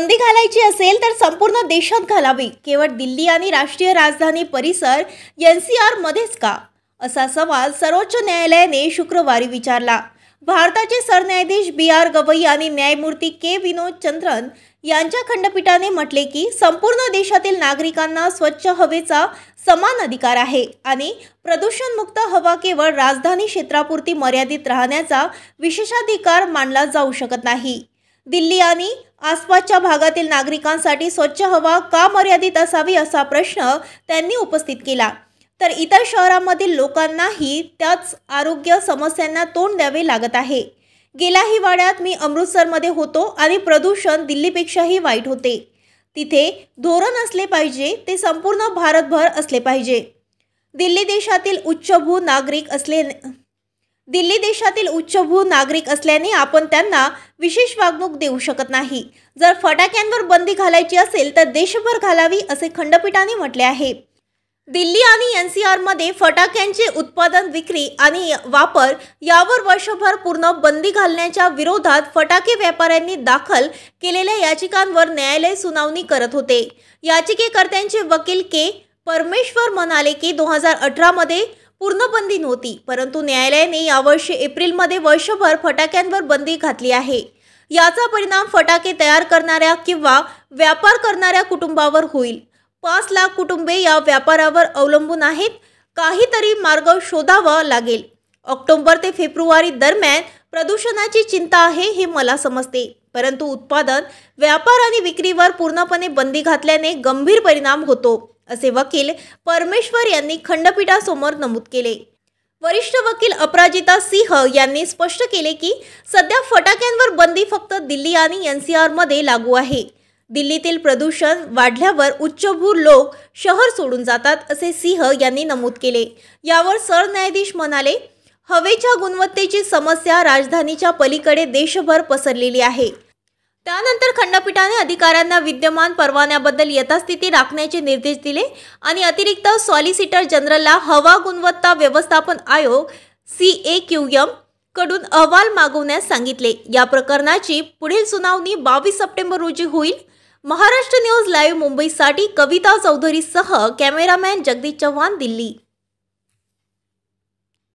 बंदी घालायची असेल तर संपूर्ण देशात घालावी, केवळ दिल्ली आणि राष्ट्रीय राजधानी परिसर एनसीआर मध्येच का, असा सवाल सर्वोच्च न्यायालयाने शुक्रवारी विचारला। भारताचे सरन्यायाधीश बी.आर. गवई आणि न्यायमूर्ती के. विनोद चंद्रन यांच्या खंडपीठाने म्हटले की संपूर्ण देशातील नागरिकांना स्वच्छ हवेचा समान अधिकार आहे आणि प्रदूषणमुक्त हवा केवळ राजधानी क्षेत्रापुरती मर्यादित राहण्याचा विशेषाधिकार मानला जाऊ शकत नाही। दिल्ली आणि आसपासच्या भागातील नागरिकांसाठी स्वच्छ हवा का मर्यादित असावी असा प्रश्न त्यांनी उपस्थित केला, तर इतर शहरांमधील लोकांनाही त्याच आरोग्य समस्यांना तोंड द्यावे लागत आहे। गेल्या हिवाळ्यात मी अमृतसरमध्ये होतो आणि प्रदूषण दिल्लीपेक्षाही वाईट होते। तिथे धोरण असले पाहिजे, ते संपूर्ण भारतभर असले पाहिजे। दिल्ली देशातील उच्चभ्रू नागरिक असल्याने आपण त्यांना विशेष वागणूक देऊ शकत नाही। जर फटाक्यांवर बंदी घालायची असेल तर देशभर घालावी, असे खंडपीठाने म्हटले आहे। दिल्ली आणि एनसीआरमध्ये फटाक्यांचे उत्पादन, विक्री आणि वापर यावर वर्षभर पूर्ण बंदी घालण्याच्या विरोधात फटाके व्यापाऱ्यांनी दाखल केलेल्या याचिकांवर न्यायालय सुनावणी करत होते। याचिकेकर्त्यांचे वकील के. परमेश्वर म्हणाले की 2018 मध्ये पूर्ण बंदी नव्हती, परंतु न्यायालयाने यावर्षी एप्रिलमध्ये वर्षभर फटाक्यांवर बंदी घातली आहे। याचा परिणाम फटाके तयार करणाऱ्या किंवा व्यापार करणाऱ्या कुटुंबावर होईल। 5 लाख कुटुंबे या व्यापारावर अवलंबून आहेत। काहीतरी मार्ग शोधावा लागेल। ऑक्टोबर ते फेब्रुवारी दरम्यान प्रदूषणाची चिंता आहे हे मला समजते, परंतु उत्पादन, व्यापार आणि विक्रीवर पूर्णपणे बंदी घातल्याने गंभीर परिणाम होतो, असे वकील परमेश्वर यांनी खंडपीठासमोर नमूद केले। वरिष्ठ वकील अपराजिता सिंह यांनी स्पष्ट केले की सध्या फटाक्यांवर बंदी फक्त दिल्ली आणि एनसीआरमध्ये लागू आहे। दिल्लीतील प्रदूषण वाढल्यावर उच्चभ्रू लोक शहर सोडून जातात, असे सिंह यांनी नमूद केले। यावर सरन्यायाधीश म्हणाले, हवेच्या गुणवत्तेची समस्या राजधानीच्या पलीकडे देशभर पसरलेली आहे। त्यानंतर खंडपीठाने अधिकाऱ्यांना विद्यमान परवान्याबद्दल यथास्थिती राखण्याचे निर्देश दिले आणि अतिरिक्त सॉलिसिटर जनरलला हवा गुणवत्ता व्यवस्थापन आयोग CAQM कडून अहवाल मागवण्यास सांगितले। या प्रकरणाची पुढील सुनावणी 22 सप्टेंबर रोजी होईल। महाराष्ट्र न्यूज लाईव्ह मुंबईसाठी कविता चौधरीसह कॅमेरामॅन जगदीश चव्हाण, दिल्ली।